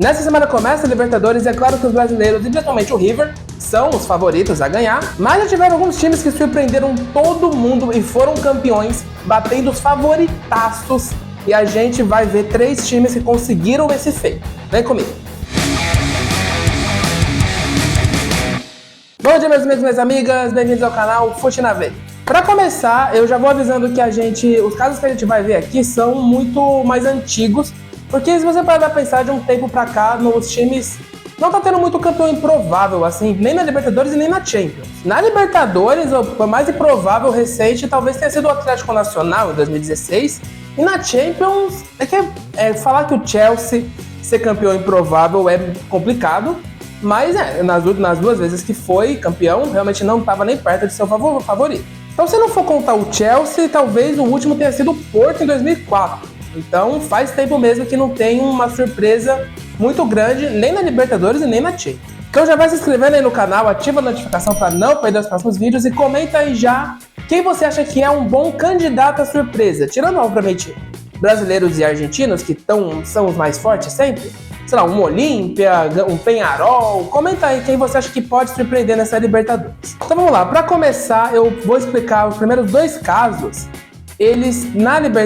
Nessa semana começa a Libertadores e é claro que os brasileiros, e principalmente o River, são os favoritos a ganhar, mas já tiveram alguns times que surpreenderam todo mundo e foram campeões, batendo os favoritaços, e a gente vai ver 3 times que conseguiram esse feito. Vem comigo! Bom dia, meus amigos e minhas amigas, bem-vindos ao canal Fute na Veia. Para começar, eu já vou avisando que os casos que a gente vai ver aqui são muito mais antigos, porque se você parar pra pensar, de um tempo pra cá, nos times não tá tendo muito campeão improvável, assim, nem na Libertadores e nem na Champions. Na Libertadores, o mais improvável recente talvez tenha sido o Atlético Nacional, em 2016, e na Champions, falar que o Chelsea ser campeão improvável é complicado, mas nas duas vezes que foi campeão, realmente não estava nem perto de seu favorito. Então, se não for contar o Chelsea, talvez o último tenha sido o Porto em 2004. Então faz tempo mesmo que não tem uma surpresa muito grande, nem na Libertadores e nem na Champions. Então já vai se inscrevendo aí no canal, ativa a notificação para não perder os próximos vídeos e comenta aí já quem você acha que é um bom candidato à surpresa. Tirando, obviamente, brasileiros e argentinos, que são os mais fortes sempre. Sei lá, um Olímpia, um Peñarol. Comenta aí quem você acha que pode surpreender nessa Libertadores. Então vamos lá, para começar eu vou explicar os primeiros 2 casos.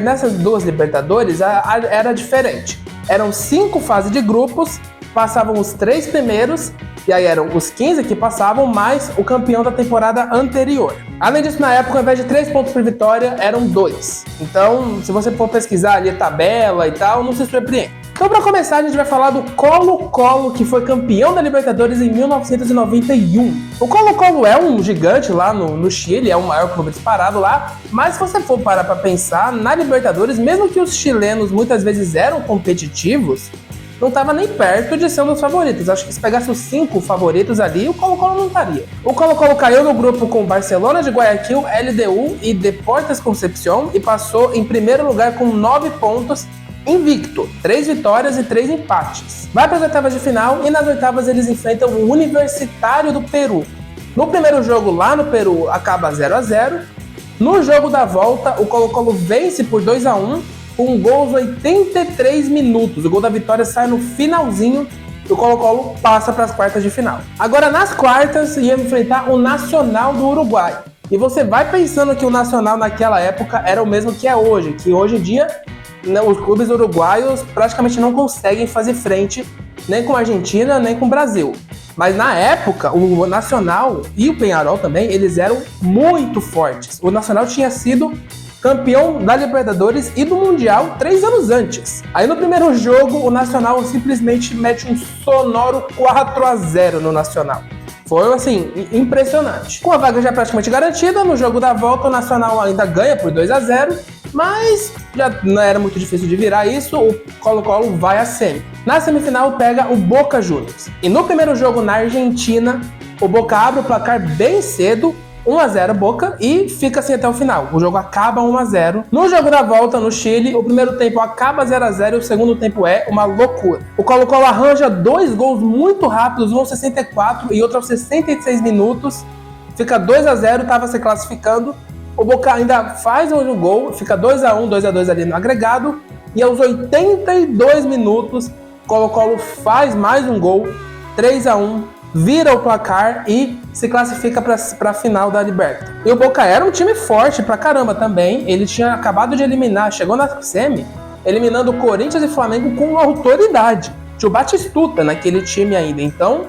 Nessas 2 Libertadores era diferente. Eram 5 fases de grupos, passavam os 3 primeiros, e aí eram os 15 que passavam, mais o campeão da temporada anterior. Além disso, na época, ao invés de 3 pontos por vitória, eram 2. Então, se você for pesquisar ali a tabela e tal, não se surpreende. Então, para começar, a gente vai falar do Colo-Colo, que foi campeão da Libertadores em 1991. O Colo-Colo é um gigante lá no Chile, é o maior clube disparado lá, mas se você for parar para pensar, na Libertadores, mesmo que os chilenos muitas vezes eram competitivos, não estava nem perto de ser um dos favoritos. Acho que se pegasse os 5 favoritos ali, o Colo-Colo não estaria. O Colo-Colo caiu no grupo com Barcelona de Guayaquil, LDU e Deportes Concepción e passou em primeiro lugar com 9 pontos, invicto, 3 vitórias e 3 empates. Vai para as oitavas de final e nas oitavas eles enfrentam o Universitário do Peru. No primeiro jogo lá no Peru acaba 0-0. No jogo da volta o Colo-Colo vence por 2-1 com gols 83 minutos. O gol da vitória sai no finalzinho e o Colo-Colo passa para as quartas de final. Agora nas quartas ia enfrentar o Nacional do Uruguai. E você vai pensando que o Nacional naquela época era o mesmo que é hoje, que hoje em dia os clubes uruguaios praticamente não conseguem fazer frente nem com a Argentina, nem com o Brasil. Mas na época, o Nacional e o Peñarol também, eles eram muito fortes. O Nacional tinha sido campeão da Libertadores e do Mundial 3 anos antes. Aí no primeiro jogo, o Nacional simplesmente mete um sonoro 4-0 no Nacional. Foi, assim, impressionante. Com a vaga já praticamente garantida, no jogo da volta o Nacional ainda ganha por 2-0, mas já não era muito difícil de virar isso, o Colo-Colo vai à semi. Na semifinal pega o Boca Juniors. E no primeiro jogo na Argentina, o Boca abre o placar bem cedo, 1-0 Boca, e fica assim até o final. O jogo acaba 1-0. No jogo da volta no Chile, o primeiro tempo acaba 0-0 e o segundo tempo é uma loucura. O Colo-Colo arranja 2 gols muito rápidos, um aos 64 e outro aos 66 minutos. Fica 2-0, estava se classificando. O Boca ainda faz um gol, fica 2-1, 2-2 ali no agregado. E aos 82 minutos, o Colo-Colo faz mais um gol, 3-1. Vira o placar e se classifica para a final da Liberta. E o Boca era um time forte pra caramba também. Ele tinha acabado de eliminar, chegou na semi, eliminando o Corinthians e Flamengo com autoridade. Tinha o Batistuta naquele time ainda. Então,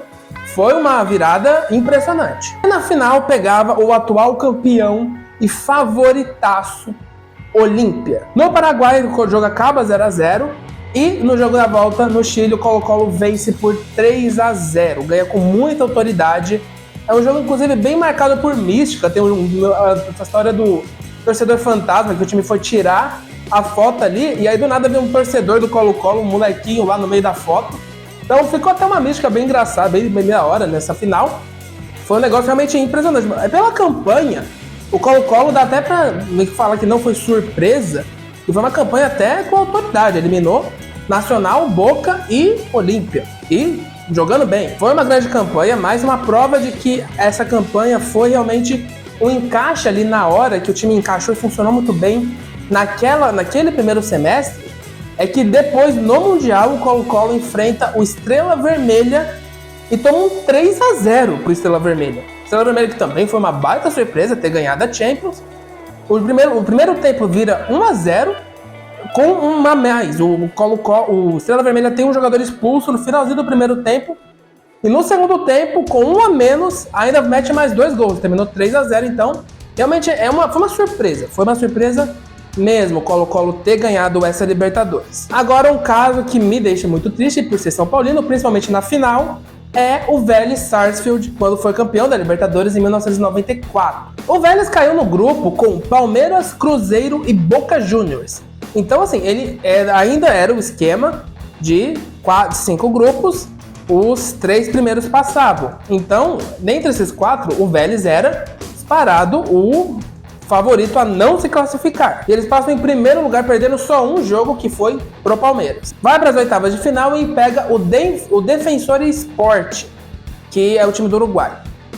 foi uma virada impressionante. E na final pegava o atual campeão e favoritaço, Olímpia. No Paraguai, o jogo acaba 0-0. E no jogo da volta, no Chile, o Colo-Colo vence por 3-0, ganha com muita autoridade. É um jogo, inclusive, bem marcado por mística. Tem essa história do torcedor fantasma, que o time foi tirar a foto ali, e aí do nada veio um torcedor do Colo-Colo, um molequinho lá no meio da foto. Então ficou até uma mística bem engraçada, bem meia hora nessa final. Foi um negócio realmente impressionante. Pela campanha, o Colo-Colo dá até pra falar que não foi surpresa, e foi uma campanha até com autoridade, eliminou Nacional, Boca e Olímpia. E jogando bem. Foi uma grande campanha, mais uma prova de que essa campanha foi realmente um encaixe ali na hora, que o time encaixou e funcionou muito bem naquele primeiro semestre. é que depois, no Mundial, o Colo-Colo enfrenta o Estrela Vermelha e toma um 3-0 pro Estrela Vermelha. Estrela Vermelha que também foi uma baita surpresa ter ganhado a Champions. O primeiro tempo vira 1-0 com uma mais. O Estrela Vermelha tem um jogador expulso no finalzinho do primeiro tempo. E no segundo tempo, com 1 a menos, ainda mete mais 2 gols. Terminou 3-0, então realmente foi uma surpresa. Foi uma surpresa mesmo o Colo-Colo ter ganhado essa Libertadores. Agora, um caso que me deixa muito triste por ser São Paulino, principalmente na final, é o Vélez Sarsfield, quando foi campeão da Libertadores em 1994. O Vélez caiu no grupo com Palmeiras, Cruzeiro e Boca Juniors. Então, assim, ele ainda era o esquema de 5 grupos, os 3 primeiros passavam. Então, dentre esses 4, o Vélez era disparado o favorito a não se classificar. E eles passam em primeiro lugar, perdendo só um jogo, que foi pro Palmeiras. Vai para as oitavas de final e pega o Defensor Sporting, que é o time do Uruguai.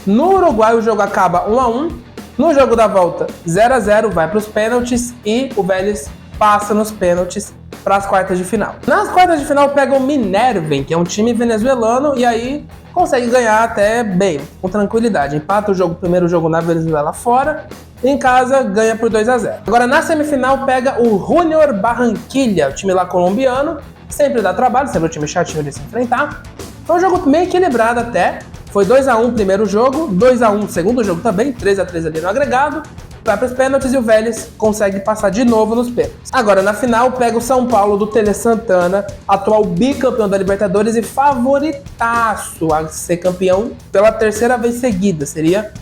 No Uruguai o jogo acaba 1-1. No jogo da volta, 0-0, vai para os pênaltis e o Vélez passa nos pênaltis para as quartas de final. Nas quartas de final pega o Minerven, que é um time venezuelano, e aí consegue ganhar até bem, com tranquilidade. Empata o primeiro jogo na Venezuela fora, em casa ganha por 2-0. Agora na semifinal pega o Junior Barranquilla, o time lá colombiano, sempre dá trabalho, sempre um time chatinho de se enfrentar. Foi um jogo meio equilibrado até, foi 2-1 primeiro jogo, 2-1 segundo jogo também, 3-3 ali no agregado. Vai para os pênaltis e o Vélez consegue passar de novo nos pênaltis. Agora, na final, pega o São Paulo do Tele Santana, atual bicampeão da Libertadores e favoritaço a ser campeão pela 3ª vez seguida. Seria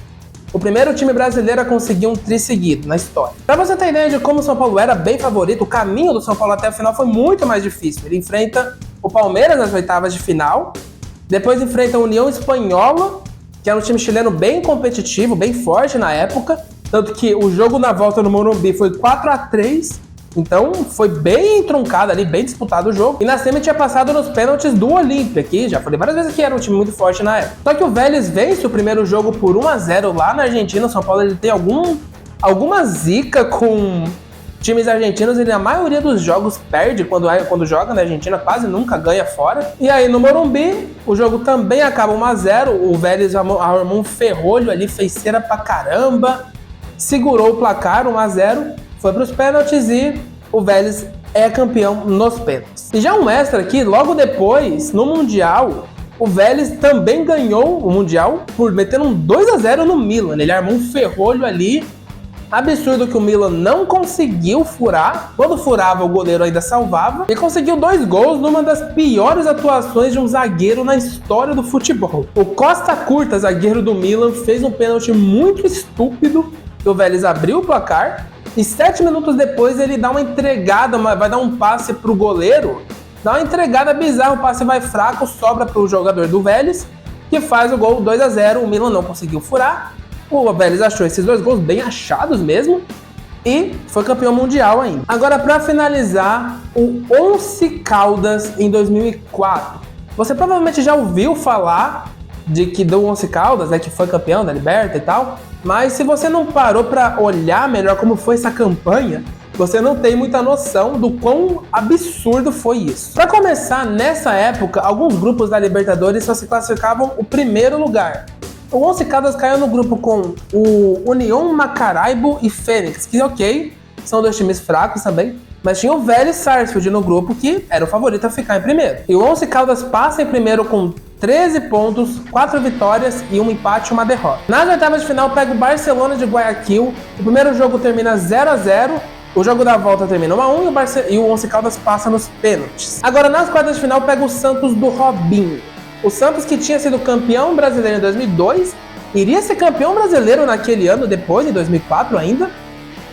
o primeiro time brasileiro a conseguir um tri seguido na história. Para você ter ideia de como o São Paulo era bem favorito, o caminho do São Paulo até a final foi muito mais difícil. Ele enfrenta o Palmeiras nas oitavas de final, depois enfrenta a União Espanhola, que era um time chileno bem competitivo, bem forte na época. Tanto que o jogo na volta no Morumbi foi 4-3, então foi bem truncado ali, bem disputado o jogo. E na semi tinha passado nos pênaltis do Olímpia, que já falei várias vezes que era um time muito forte na época. Só que o Vélez vence o primeiro jogo por 1-0 lá na Argentina. O São Paulo ele tem alguma zica com times argentinos, e na maioria dos jogos perde quando joga na Argentina, quase nunca ganha fora. E aí no Morumbi, o jogo também acaba 1-0, o Vélez armou um ferrolho ali, fez cera pra caramba, segurou o placar, 1-0, foi para os pênaltis e o Vélez é campeão nos pênaltis. E já um extra aqui, logo depois, no Mundial, o Vélez também ganhou o Mundial por meter um 2-0 no Milan. Ele armou um ferrolho ali, absurdo, que o Milan não conseguiu furar. Quando furava, o goleiro ainda salvava. E conseguiu 2 gols numa das piores atuações de um zagueiro na história do futebol. O Costa Curta, zagueiro do Milan, fez um pênalti muito estúpido. O Vélez abriu o placar e 7 minutos depois ele dá uma entregada, vai dar um passe pro goleiro, dá uma entregada bizarra, o passe vai fraco, sobra pro jogador do Vélez, que faz o gol 2-0, o Milan não conseguiu furar, o Vélez achou esses 2 gols bem achados mesmo e foi campeão mundial ainda. Agora, para finalizar, o Once Caldas em 2004. Você provavelmente já ouviu falar do Once Caldas, né, que foi campeão da Liberta e tal, mas se você não parou para olhar melhor como foi essa campanha, você não tem muita noção do quão absurdo foi isso. Para começar, nessa época, alguns grupos da Libertadores só se classificavam o primeiro lugar. O Once Caldas caiu no grupo com o União Macaraibo e Fênix, que ok, são 2 times fracos também, mas tinha o Vélez Sarsfield no grupo, que era o favorito a ficar em primeiro. E o Once Caldas passa em primeiro com 13 pontos, 4 vitórias e um empate e uma derrota. Nas oitavas de final pega o Barcelona de Guayaquil. O primeiro jogo termina 0-0, o jogo da volta termina 1-1 e o Once Caldas passa nos pênaltis. Agora nas quartas de final pega o Santos do Robinho. O Santos, que tinha sido campeão brasileiro em 2002, iria ser campeão brasileiro naquele ano, depois, em 2004 ainda.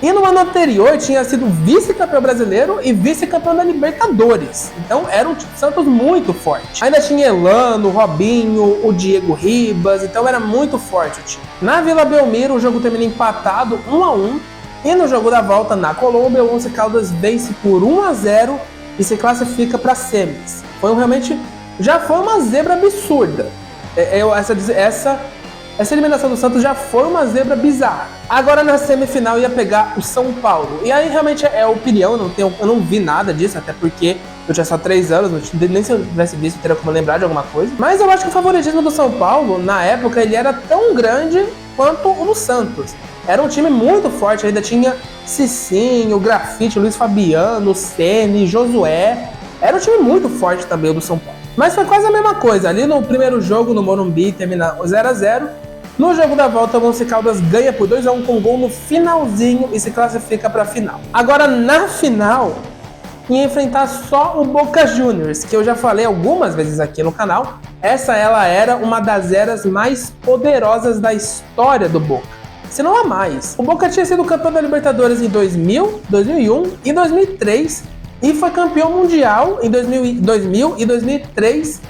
E no ano anterior tinha sido vice-campeão brasileiro e vice-campeão da Libertadores. Então era um Santos muito forte. Ainda tinha Elano, Robinho, o Diego Ribas, então era muito forte o time. Na Vila Belmiro o jogo termina empatado 1-1 e no jogo da volta na Colômbia o Once Caldas vence por 1-0 e se classifica para semis. Já foi uma zebra absurda. essa eliminação do Santos já foi uma zebra bizarra. Agora na semifinal ia pegar o São Paulo. E aí realmente é opinião, eu não vi nada disso, até porque eu tinha só 3 anos, nem se eu tivesse visto teria como lembrar de alguma coisa. Mas eu acho que o favoritismo do São Paulo, na época, ele era tão grande quanto o do Santos. Era um time muito forte, ainda tinha Cicinho, Grafite, Luiz Fabiano, Ceni, Josué. Era um time muito forte também o do São Paulo. Mas foi quase a mesma coisa. Ali no primeiro jogo, no Morumbi, termina 0-0. No jogo da volta, o Once Caldas ganha por 2-1 com gol no finalzinho e se classifica para a final. Agora, na final, ia enfrentar só o Boca Juniors, que eu já falei algumas vezes aqui no canal. Ela era uma das eras mais poderosas da história do Boca, se não a mais. O Boca tinha sido campeão da Libertadores em 2000, 2001 e 2003 e foi campeão mundial em 2000 e 2003,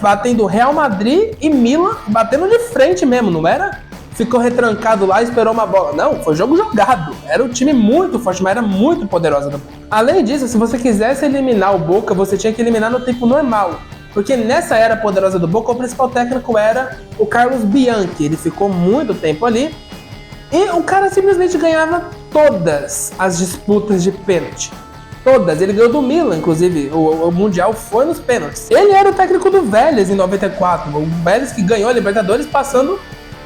batendo Real Madrid e Milan, batendo de frente mesmo, não era? Ficou retrancado lá e esperou uma bola. Não, foi jogo jogado. Era um time muito forte, mas era muito poderosa do Boca. Além disso, se você quisesse eliminar o Boca, você tinha que eliminar no tempo normal. Porque nessa era poderosa do Boca, o principal técnico era o Carlos Bianchi. Ele ficou muito tempo ali. E o cara simplesmente ganhava todas as disputas de pênalti. Todas. Ele ganhou do Milan, inclusive. O Mundial foi nos pênaltis. Ele era o técnico do Vélez em 94. O Vélez que ganhou a Libertadores passando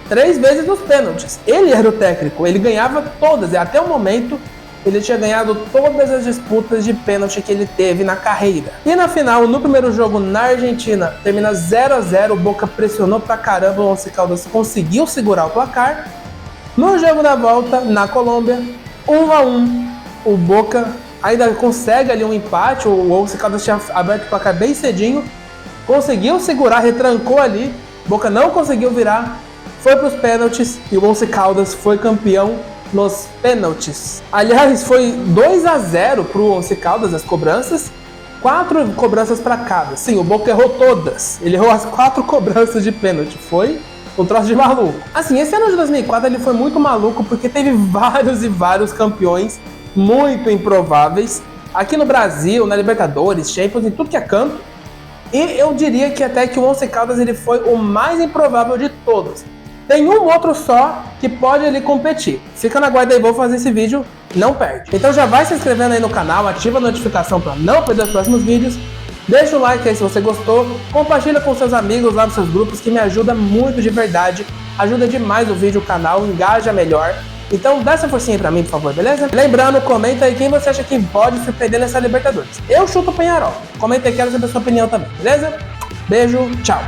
3 vezes nos pênaltis. Ele era o técnico. Ele ganhava todas. E até o momento, ele tinha ganhado todas as disputas de pênalti que ele teve na carreira. E na final, no primeiro jogo na Argentina, termina 0-0. O Boca pressionou pra caramba. O Once Caldas conseguiu segurar o placar. No jogo da volta, na Colômbia, 1-1. O Boca ainda consegue ali um empate. O Once Caldas tinha aberto o placar bem cedinho. Conseguiu segurar, retrancou ali. Boca não conseguiu virar. Foi para os pênaltis e o Once Caldas foi campeão nos pênaltis. Aliás, foi 2-0 para o Once Caldas as cobranças. 4 cobranças para cada. Sim, o Boca errou todas. Ele errou as 4 cobranças de pênalti. Foi um troço de maluco. Assim, esse ano de 2004 ele foi muito maluco porque teve vários e vários campeões muito improváveis. Aqui no Brasil, na Libertadores, Champions, em tudo que é canto. E eu diria que até que o Once Caldas ele foi o mais improvável de todos. Tem um outro só que pode ali competir. Fica na guarda aí, vou fazer esse vídeo, não perde. Então já vai se inscrevendo aí no canal, ativa a notificação para não perder os próximos vídeos. Deixa o like aí se você gostou, compartilha com seus amigos lá nos seus grupos que me ajuda muito de verdade. Ajuda demais o vídeo, o canal, engaja melhor. Então dá essa forcinha pra mim, por favor, beleza? Lembrando, comenta aí quem você acha que pode surpreender nessa Libertadores. Eu chuto o Peñarol. Comenta aí, quero saber a sua opinião também, beleza? Beijo, tchau.